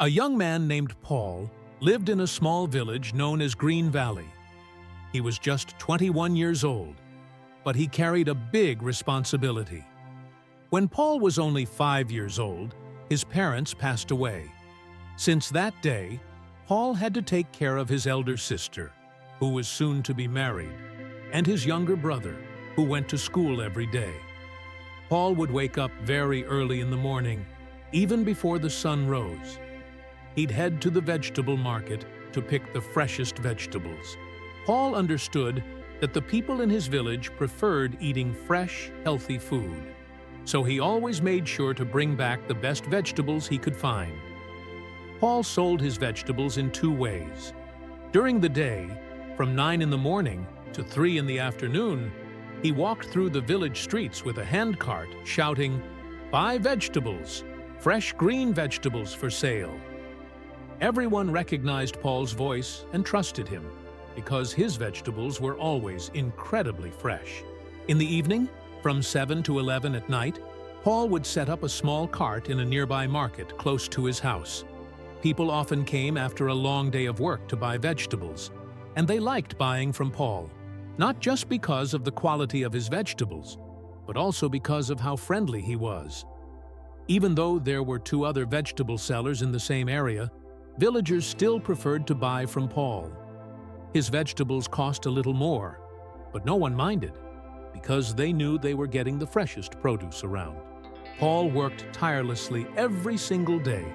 A young man named Paul lived in a small village known as Green Valley. He was just 21 years old, but he carried a big responsibility. When Paul was only 5 years old, his parents passed away. Since that day, Paul had to take care of his elder sister, who was soon to be married, and his younger brother, who went to school every day. Paul would wake up very early in the morning, even before the sun rose. He'd head to the vegetable market to pick the freshest vegetables. Paul understood that the people in his village preferred eating fresh, healthy food, so he always made sure to bring back the best vegetables he could find. Paul sold his vegetables in two ways. During the day, from 9 in the morning to 3 in the afternoon, he walked through the village streets with a handcart shouting, "Buy vegetables! Fresh green vegetables for sale!" Everyone recognized Paul's voice and trusted him, because his vegetables were always incredibly fresh. In the evening, from 7 to 11 at night, Paul would set up a small cart in a nearby market close to his house. People often came after a long day of work to buy vegetables, and they liked buying from Paul, not just because of the quality of his vegetables, but also because of how friendly he was. Even though there were 2 other vegetable sellers in the same area, villagers still preferred to buy from Paul. His vegetables cost a little more, but no one minded, because they knew they were getting the freshest produce around. Paul worked tirelessly every single day,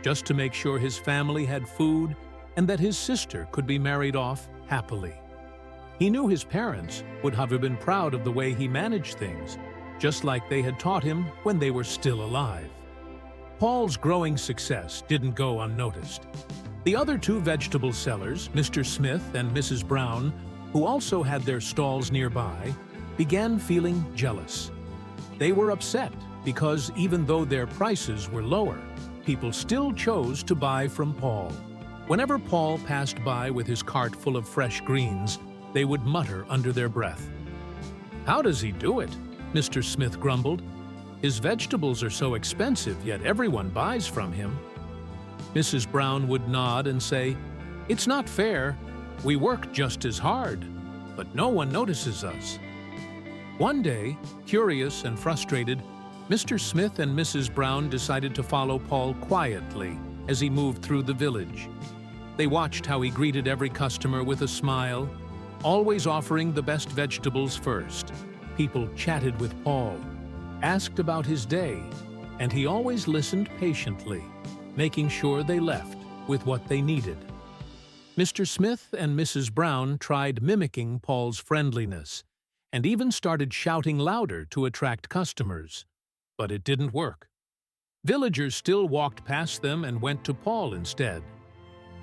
just to make sure his family had food and that his sister could be married off happily. He knew his parents would have been proud of the way he managed things, just like they had taught him when they were still alive. Paul's growing success didn't go unnoticed. The other 2 vegetable sellers, Mr. Smith and Mrs. Brown, who also had their stalls nearby, began feeling jealous. They were upset because even though their prices were lower, people still chose to buy from Paul. Whenever Paul passed by with his cart full of fresh greens, they would mutter under their breath. "How does he do it?" Mr. Smith grumbled. "His vegetables are so expensive, yet everyone buys from him." Mrs. Brown would nod and say, "It's not fair. We work just as hard, but no one notices us." One day, curious and frustrated, Mr. Smith and Mrs. Brown decided to follow Paul quietly as he moved through the village. They watched how he greeted every customer with a smile, always offering the best vegetables first. People chatted with Paul, asked about his day, and he always listened patiently, making sure they left with what they needed. Mr. Smith and Mrs. Brown tried mimicking Paul's friendliness, and even started shouting louder to attract customers. But it didn't work. Villagers still walked past them and went to Paul instead.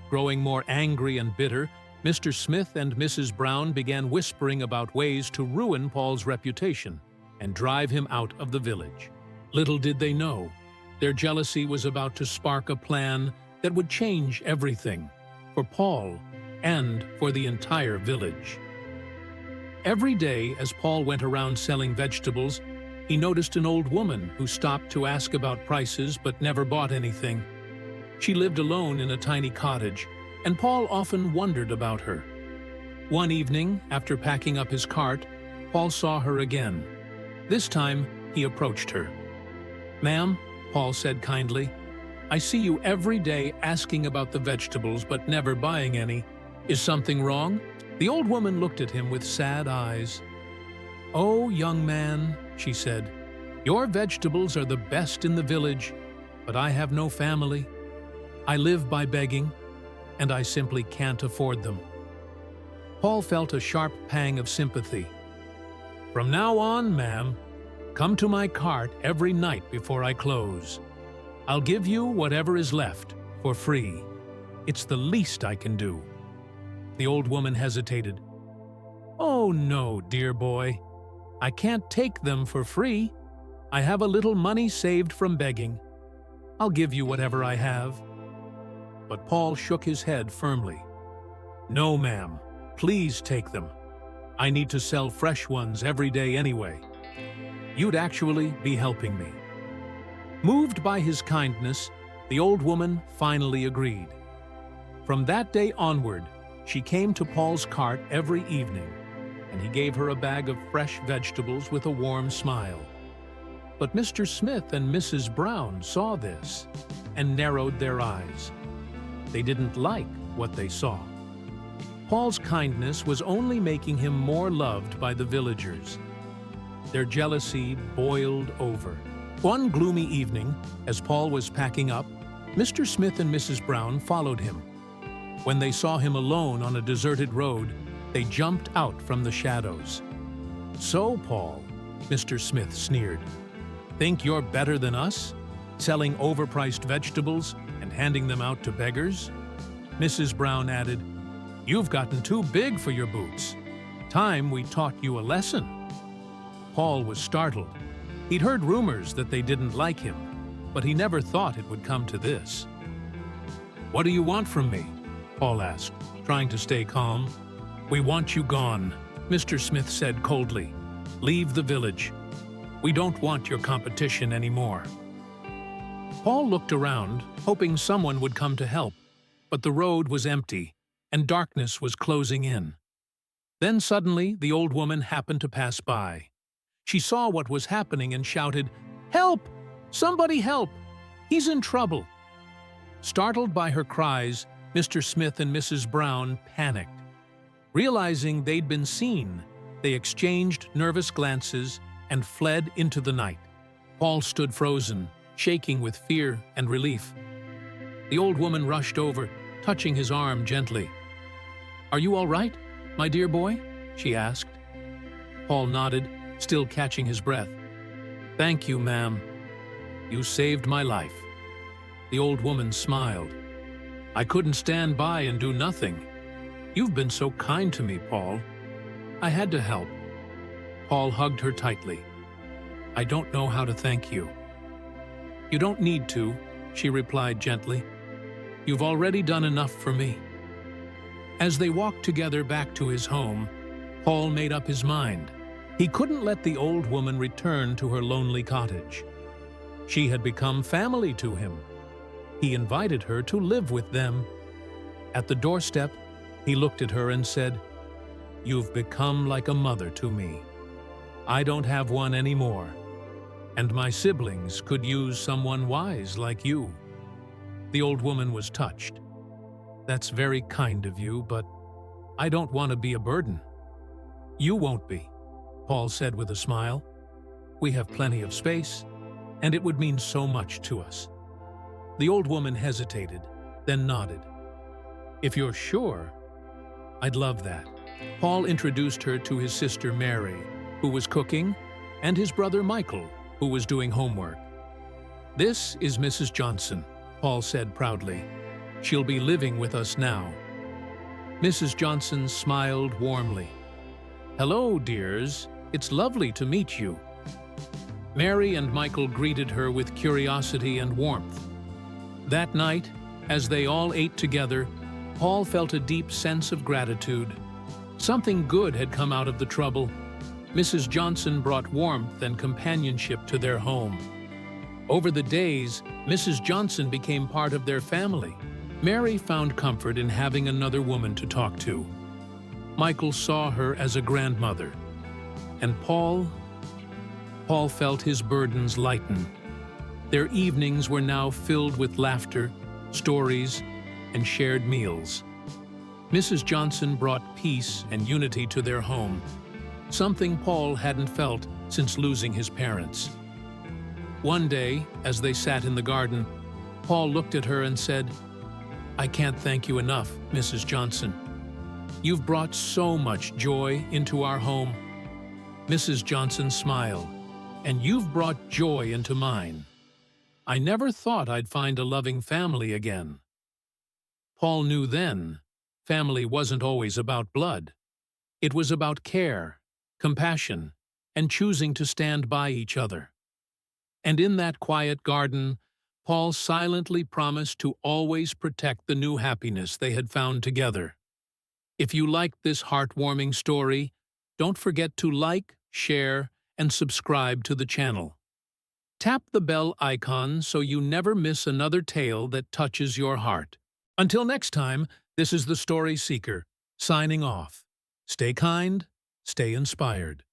Growing more angry and bitter, Mr. Smith and Mrs. Brown began whispering about ways to ruin Paul's reputation and drive him out of the village. Little did they know, their jealousy was about to spark a plan that would change everything, for Paul and for the entire village. Every day, as Paul went around selling vegetables, he noticed an old woman who stopped to ask about prices but never bought anything. She lived alone in a tiny cottage, and Paul often wondered about her. One evening, after packing up his cart, Paul saw her again. This time, he approached her. "Ma'am," Paul said kindly, "I see you every day asking about the vegetables but never buying any. Is something wrong?" The old woman looked at him with sad eyes. "Oh, young man," she said, "your vegetables are the best in the village, but I have no family. I live by begging, and I simply can't afford them." Paul felt a sharp pang of sympathy. "From now on, ma'am, come to my cart every night before I close. I'll give you whatever is left for free. It's the least I can do." The old woman hesitated. "Oh no, dear boy. I can't take them for free. I have a little money saved from begging. I'll give you whatever I have." But Paul shook his head firmly. "No, ma'am. Please take them. I need to sell fresh ones every day anyway. You'd actually be helping me." Moved by his kindness, The old woman finally agreed. From that day onward, she came to Paul's cart every evening, and he gave her a bag of fresh vegetables with a warm smile. But Mr. Smith and Mrs. Brown saw this and narrowed their eyes. They didn't like what they saw. Paul's kindness was only making him more loved by the villagers. Their jealousy boiled over. One gloomy evening, as Paul was packing up, Mr. Smith and Mrs. Brown followed him. When they saw him alone on a deserted road, they jumped out from the shadows. "So, Paul," Mr. Smith sneered, "think you're better than us, selling overpriced vegetables and handing them out to beggars?" Mrs. Brown added, "You've gotten too big for your boots. Time we taught you a lesson." Paul was startled. He'd heard rumors that they didn't like him, but he never thought it would come to this. "What do you want from me?" Paul asked, trying to stay calm. "We want you gone," Mr. Smith said coldly. "Leave the village. We don't want your competition anymore." Paul looked around, hoping someone would come to help, but the road was empty, and darkness was closing in. Then suddenly the old woman happened to pass by. She saw what was happening and shouted, "Help! Somebody help! He's in trouble!" Startled by her cries, Mr. Smith and Mrs. Brown panicked. Realizing they'd been seen, they exchanged nervous glances and fled into the night. Paul stood frozen, shaking with fear and relief. The old woman rushed over, touching his arm gently. "Are you all right, my dear boy?" she asked. Paul nodded, still catching his breath. "Thank you, ma'am. You saved my life." The old woman smiled. "I couldn't stand by and do nothing. You've been so kind to me, Paul. I had to help." Paul hugged her tightly. "I don't know how to thank you." "You don't need to," she replied gently. "You've already done enough for me." As they walked together back to his home, Paul made up his mind. He couldn't let the old woman return to her lonely cottage. She had become family to him. He invited her to live with them. At the doorstep, he looked at her and said, "You've become like a mother to me. I don't have one anymore, and my siblings could use someone wise like you." The old woman was touched. "That's very kind of you, but I don't want to be a burden." "You won't be," Paul said with a smile. "We have plenty of space, and it would mean so much to us." The old woman hesitated, then nodded. "If you're sure, I'd love that." Paul introduced her to his sister Mary, who was cooking, and his brother Michael, who was doing homework. "This is Mrs. Johnson," Paul said proudly. "She'll be living with us now." Mrs. Johnson smiled warmly. "Hello, dears. It's lovely to meet you." Mary and Michael greeted her with curiosity and warmth. That night, as they all ate together, Paul felt a deep sense of gratitude. Something good had come out of the trouble. Mrs. Johnson brought warmth and companionship to their home. Over the days, Mrs. Johnson became part of their family. Mary found comfort in having another woman to talk to. Michael saw her as a grandmother. And Paul felt his burdens lighten. Their evenings were now filled with laughter, stories, and shared meals. Mrs. Johnson brought peace and unity to their home, something Paul hadn't felt since losing his parents. One day, as they sat in the garden, Paul looked at her and said, "I can't thank you enough, Mrs. Johnson. You've brought so much joy into our home." Mrs. Johnson smiled, "And you've brought joy into mine. I never thought I'd find a loving family again." Paul knew then, family wasn't always about blood. It was about care, compassion, and choosing to stand by each other. And in that quiet garden, Paul silently promised to always protect the new happiness they had found together. If you liked this heartwarming story, don't forget to like, share, and subscribe to the channel. Tap the bell icon so you never miss another tale that touches your heart. Until next time, this is the Story Seeker, signing off. Stay kind, stay inspired.